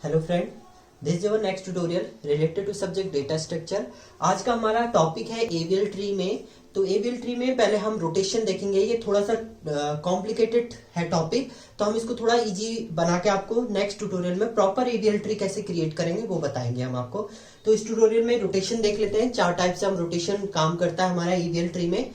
Hello friend, this is our next tutorial related to subject data structure. आज का हमारा topic है AVL tree में। तो एवीएल ट्री में पहले हम रोटेशन देखेंगे। ये थोड़ा सा कॉम्प्लिकेटेड है टॉपिक, तो हम इसको थोड़ा इजी बना के आपको नेक्स्ट ट्यूटोरियल में प्रॉपर एवीएल ट्री कैसे क्रिएट करेंगे वो बताएंगे हम आपको। तो इस ट्यूटोरियल में रोटेशन देख लेते हैं। 4 टाइप से हम रोटेशन काम करता है हमारा एवीएल ट्री में।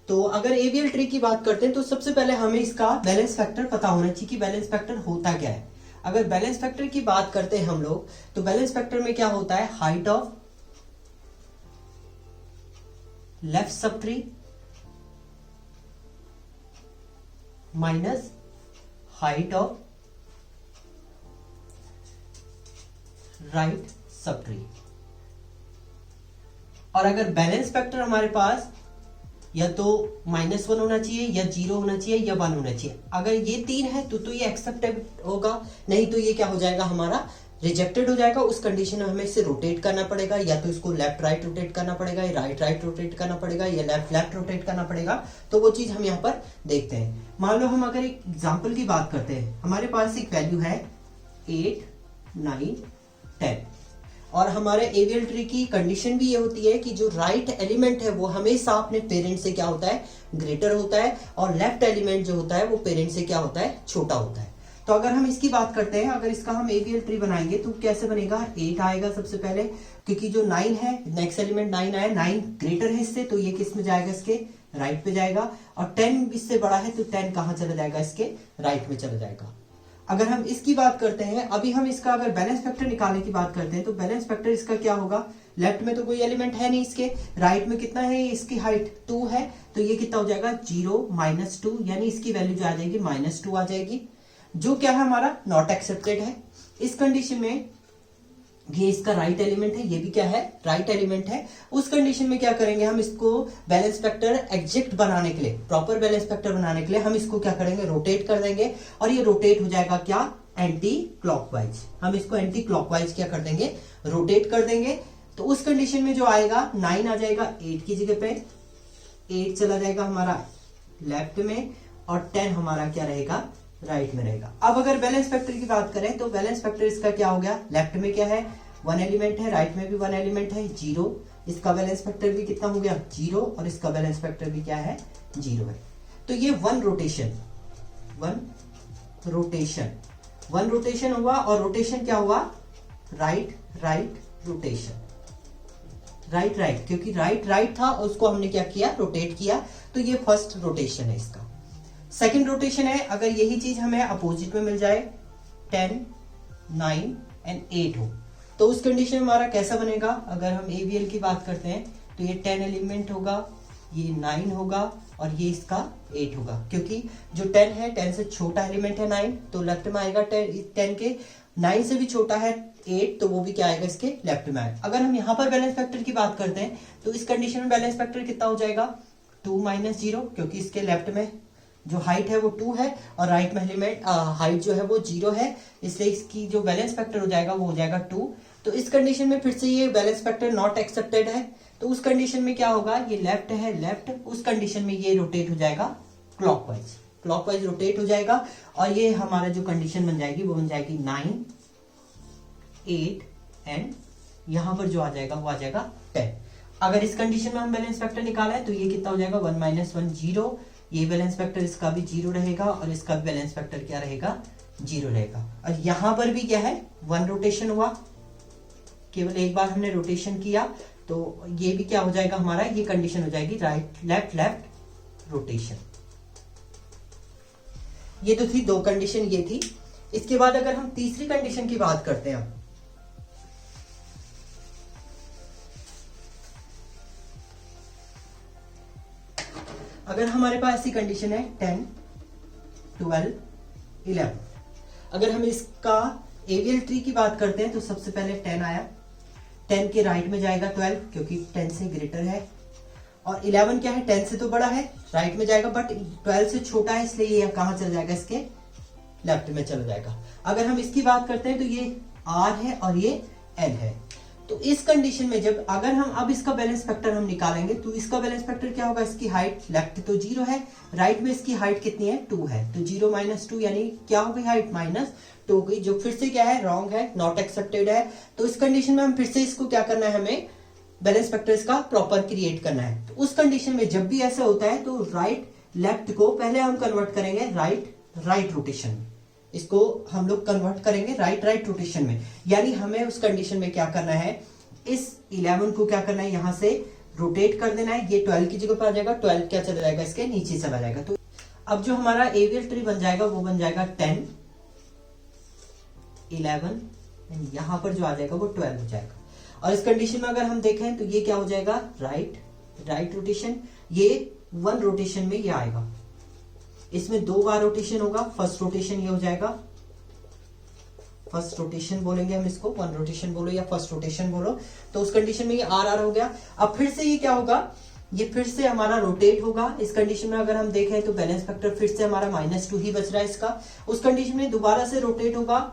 तो अगर एवीएल ट्री की बात करते हैं तो सबसे पहले हमें इसका बैलेंस फैक्टर पता होना चाहिए कि बैलेंस फैक्टर होता क्या है। अगर बैलेंस फैक्टर की बात करते हैं हम लोग, तो बैलेंस फैक्टर में क्या होता है, height of left sub tree minus height of right sub tree. और अगर बैलेंस फैक्टर हमारे पास या तो -1 होना चाहिए, या 0 होना चाहिए, या 1 होना चाहिए। अगर ये 3 है तो ये एक्सेप्टेबल होगा, नहीं तो ये क्या हो जाएगा, हमारा रिजेक्टेड हो जाएगा। उस कंडीशन में हमें इसे रोटेट करना पड़ेगा, या तो इसको लेफ्ट राइट रोटेट करना पड़ेगा, या राइट राइट रोटेट करना पड़ेगा, या लेफ्ट लेफ्ट रोटेट करना पड़ेगा। तो वो चीज हम यहाँ पर देखते हैं। मान लो हम अगर एक एग्जाम्पल की बात करते हैं, हमारे पास एक वैल्यू है 8, 9, 10 और हमारे एवीएल ट्री की कंडीशन भी ये होती है कि जो राइट एलिमेंट है वो हमेशा अपने पेरेंट से क्या होता है, ग्रेटर होता है, और लेफ्ट एलिमेंट जो होता है वो पेरेंट से क्या होता है, छोटा होता है। तो अगर हम इसकी बात करते हैं, अगर इसका हम एवीएल ट्री बनाएंगे तो कैसे बनेगा, 8 आएगा सबसे पहले, क्योंकि जो 9 है, नेक्स्ट एलिमेंट 9 आया, 9 ग्रेटर है इससे, तो ये किस में जाएगा, इसके राइट पे जाएगा। और 10 इससे बड़ा है तो 10 कहां चला जाएगा, इसके राइट में चला जाएगा। अगर हम इसकी बात करते हैं, अभी हम इसका अगर बैलेंस फैक्टर निकालने की बात करते हैं, तो बैलेंस फैक्टर इसका क्या होगा, लेफ्ट में तो कोई एलिमेंट है नहीं इसके, राइट में कितना है, इसकी हाइट 2 है, तो ये कितना हो जाएगा, 0 - 2, यानी इसकी वैल्यू जो आ जाएगी -2 आ जाएगी, जो क्या है हमारा नॉट एक्सेप्टेड है। इस कंडीशन में ये इसका राइट एलिमेंट है, ये भी क्या है, राइट एलिमेंट है। उस कंडीशन में क्या करेंगे, हम इसको बैलेंस फैक्टर एग्जैक्ट बनाने के लिए, प्रॉपर बैलेंस फैक्टर बनाने के लिए हम इसको क्या करेंगे, रोटेट कर देंगे, और ये रोटेट हो जाएगा क्या, एंटी क्लॉकवाइज। हम इसको एंटी क्लॉकवाइज क्या कर देंगे, रोटेट कर देंगे। तो उस कंडीशन में जो आएगा, 9 आ जाएगा 8 की जगह पे, 8 चला जाएगा हमारा लेफ्ट में, और 10 हमारा क्या रहेगा, राइट में रहेगा। अब अगर बैलेंस फैक्टर की बात करें तो बैलेंस फैक्टर इसका क्या हो गया, लेफ्ट में क्या है, 1 एलिमेंट है, राइट में भी 1 एलिमेंट है, 0। इसका बैलेंस फैक्टर भी कितना हो गया, 0, और इसका बैलेंस फैक्टर भी क्या है, 0 है। तो ये वन रोटेशन हुआ, और रोटेशन क्या हुआ, right right rotation, right right, क्योंकि राइट राइट था और उसको हमने क्या किया, रोटेट किया। तो ये फर्स्ट रोटेशन है इसका। सेकंड रोटेशन है, अगर यही चीज हमें अपोजिट में मिल जाए, 10, 9 एंड 8 हो, तो उस कंडीशन में हमारा कैसा बनेगा, अगर हम एवीएल की बात करते हैं तो ये 10 एलिमेंट होगा, ये 9 होगा, और ये इसका 8 होगा, क्योंकि जो 10 है, 10 से छोटा एलिमेंट है 9, तो लेफ्ट में आएगा 10 के, 9 से भी छोटा है 8, तो वो भी क्या आएगा, इसके लेफ्ट में आएगा। अगर हम यहाँ पर बैलेंस फैक्टर की बात करते हैं तो इस कंडीशन में बैलेंस फैक्टर कितना हो जाएगा, 2 - 0, क्योंकि इसके लेफ्ट में जो हाइट है वो 2 है, और राइट में एलिमेंट हाइट जो है वो 0 है, इसलिए इसकी जो बैलेंस फैक्टर हो जाएगा वो हो जाएगा 2। तो इस कंडीशन में फिर से ये बैलेंस फैक्टर नॉट एक्सेप्टेड है, तो उस कंडीशन में क्या होगा, ये लेफ्ट है, लेफ्ट, उस कंडीशन में ये रोटेट हो जाएगा क्लॉकवाइज रोटेट हो जाएगा, और ये हमारा जो कंडीशन बन जाएगी वो बन जाएगी 9, 8 एंड यहां पर जो आ जाएगा वो आ जाएगा 10। अगर इस कंडीशन में हम बैलेंस फैक्टर निकाला है तो ये कितना हो जाएगा, 1 - 1 0, ये बैलेंस फैक्टर इसका भी 0 रहेगा, और इसका भी बैलेंस फैक्टर क्या रहेगा, 0 रहेगा। और यहां पर भी क्या है, 1 रोटेशन हुआ, केवल एक बार हमने रोटेशन किया, तो ये भी क्या हो जाएगा हमारा, ये कंडीशन हो जाएगी राइट लेफ्ट लेफ्ट रोटेशन। ये तो थी 2 कंडीशन, ये थी। इसके बाद अगर हम तीसरी कंडीशन की बात करते हैं, अगर हमारे पास ऐसी कंडीशन है 10, 12, 11, अगर हम इसका एवीएल ट्री की बात करते हैं तो सबसे पहले 10 आया, 10 के राइट में जाएगा 12, क्योंकि 10 से ग्रेटर है, और 11 क्या है, 10 से तो बड़ा है, राइट में जाएगा, बट 12 से छोटा है, इसलिए ये कहां चला जाएगा, इसके लेफ्ट में चला जाएगा। अगर हम इसकी बात करते हैं तो ये R है और ये L है, तो इस कंडीशन में जब अगर हम अब इसका बैलेंस फैक्टर हम निकालेंगे तो इसका बैलेंस फैक्टर क्या होगा, इसकी हाइट लेफ्ट तो 0 है, राइट में इसकी हाइट कितनी है 2 है, तो 0 माइनस 2 यानी क्या हो गई हाइट -2 हो गई, जो फिर से क्या है रॉन्ग है, नॉट एक्सेप्टेड है। तो इस कंडीशन में हम फिर से इसको क्या करना है, हमें बैलेंस फैक्टर इसका प्रॉपर क्रिएट करना है। तो उस कंडीशन में जब भी ऐसा होता है तो राइट लेफ्ट को पहले हम कन्वर्ट करेंगे राइट रोटेशन, इसको हम लोग कन्वर्ट करेंगे राइट रोटेशन में, यानी हमें उस कंडीशन में क्या करना है, इस 11 को क्या करना है, यहां से रोटेट कर देना है, ये 12 की जगह पर आ जाएगा, 12 क्या चला जाएगा इसके नीचे चला जाएगा। तो अब जो हमारा एवियल ट्री बन जाएगा वो बन जाएगा 10 11, यहां पर जो आ जाएगा वो 12 हो जाएगा। और इस कंडीशन में अगर हम देखें तो ये क्या हो जाएगा, राइट रोटेशन, ये 1 रोटेशन में ये आएगा, इसमें 2 बार रोटेशन होगा, फर्स्ट रोटेशन ये हो जाएगा, फर्स्ट रोटेशन बोलेंगे हम इसको, 1 रोटेशन बोलो या फर्स्ट रोटेशन बोलो। तो उस कंडीशन में ये आर हो गया। अब फिर से ये क्या होगा, ये फिर से हमारा रोटेट होगा। इस कंडीशन में अगर हम देखें तो बैलेंस फैक्टर फिर से हमारा -2 ही बच रहा है इसका। उस कंडीशन में दोबारा से रोटेट होगा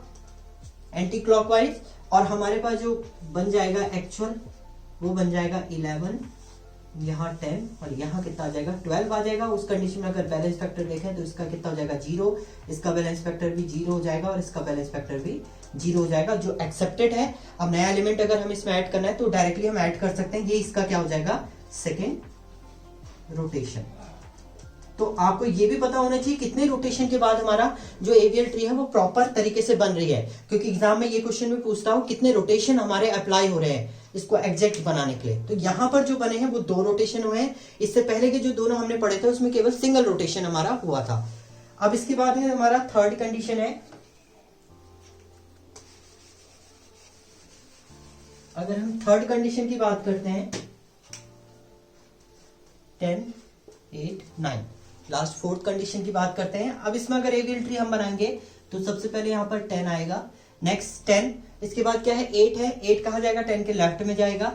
एंटी क्लॉकवाइज, और हमारे पास जो बन जाएगा एक्चुअल वो बन जाएगा 11, यहाँ 10 और यहाँ कितना आ जाएगा 12 आ जाएगा। उस कंडीशन में अगर बैलेंस फैक्टर देखें तो इसका कितना हो जाएगा 0, इसका बैलेंस फैक्टर भी 0 हो जाएगा और इसका बैलेंस फैक्टर भी 0 हो जाएगा, जो एक्सेप्टेड है। अब नया एलिमेंट अगर हम इसमें ऐड करना है तो डायरेक्टली हम ऐड कर सकते हैं, ये इसका क्या हो जाएगा सेकेंड रोटेशन। तो आपको ये भी पता होना चाहिए कितने रोटेशन के बाद हमारा जो एवियल ट्री है वो प्रॉपर तरीके से बन रही है, क्योंकि एग्जाम में ये क्वेश्चन भी पूछता हूँ कितने रोटेशन हमारे अप्लाई हो रहे हैं इसको एग्जैक्ट बनाने के लिए। तो यहाँ पर जो बने हैं वो 2 रोटेशन हुए हैं, इससे पहले के जो दोनों हमने पढ़े थे उसमें केवल सिंगल रोटेशन हमारा हुआ था। अब इसके बाद है हमारा थर्ड कंडीशन है, अगर हम थर्ड कंडीशन की बात करते हैं 10 8 9, लास्ट फोर्थ कंडीशन की बात करते हैं। अब इसमें अगर एवियल ट्री हम बनाएंगे तो सबसे पहले यहां पर 10 आएगा, नेक्स्ट 10, इसके बाद क्या है 8 है, 8 कहां जाएगा 10 के लेफ्ट में जाएगा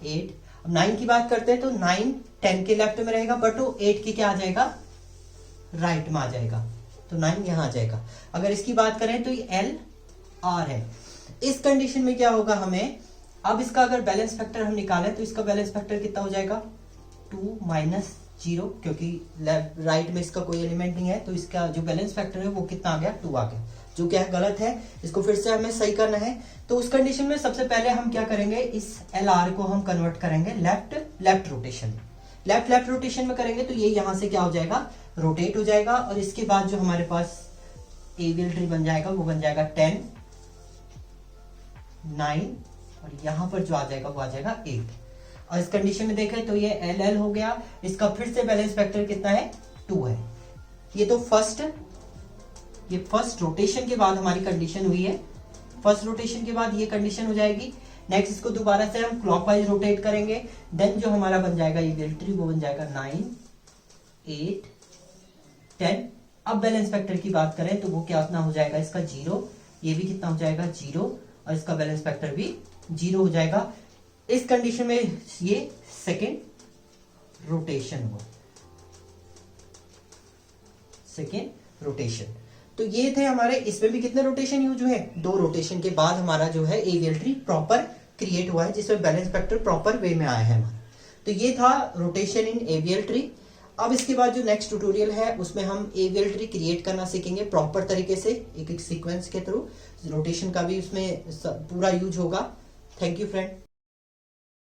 8। अब 9 की बात करते हैं तो 9 10 के लेफ्ट में रहेगा, बट वो 8 की क्या आ जाएगा राइट में आ जाएगा, तो 9 यहां आ जाएगा। अगर इसकी बात करें तो ये एल आर है। इस कंडीशन में क्या होगा हमें, अब इसका अगर बैलेंस फैक्टर हम निकालें तो इसका बैलेंस फैक्टर कितना हो जाएगा 2 माइनस 0, क्योंकि राइट में इसका कोई एलिमेंट नहीं है, तो इसका जो बैलेंस फैक्टर है वो कितना आ गया 2 आ गया, जो क्या है गलत है, इसको फिर से हमें सही करना है। तो उस कंडीशन में सबसे पहले हम क्या करेंगे, इस एल आर को हम कन्वर्ट करेंगे लेफ्ट रोटेशन, लेफ्ट रोटेशन में करेंगे तो ये यहां से क्या हो जाएगा रोटेट हो जाएगा, और इसके बाद जो हमारे पास एवियल ट्री बन जाएगा वो बन जाएगा 10 9 और यहां पर जो आ जाएगा वो आ जाएगा 8। और इस कंडीशन में देखें तो ये एल एल हो गया, इसका फिर से बैलेंस फैक्टर कितना है 2 है। ये तो फर्स्ट रोटेशन के बाद हमारी कंडीशन हुई है, फर्स्ट रोटेशन के बाद ये कंडीशन हो जाएगी। नेक्स्ट इसको दोबारा से हम क्लॉकवाइज रोटेट करेंगे, देन जो हमारा बन जाएगा एवियल ट्री वो बन जाएगा 9 8 10। अब बैलेंस फैक्टर की बात करें तो वो क्या कितना हो जाएगा इसका 0, ये भी कितना हो जाएगा 0 और इसका बैलेंस फैक्टर भी 0 हो जाएगा। इस कंडीशन में ये सेकेंड रोटेशन हुआ, सेकेंड रोटेशन। तो ये थे हमारे, इसमें भी कितने रोटेशन यूज हुए 2 रोटेशन के बाद हमारा जो है एवियल ट्री प्रॉपर क्रिएट हुआ है, जिसमें बैलेंस फैक्टर प्रॉपर वे में आया है हमारा। तो ये था रोटेशन इन एवियल ट्री। अब इसके बाद जो नेक्स्ट ट्यूटोरियल है उसमें हम एवियल ट्री क्रिएट करना सीखेंगे प्रॉपर तरीके से, एक एक सीक्वेंस के थ्रू, रोटेशन का भी उसमें पूरा यूज होगा। Thank you friend.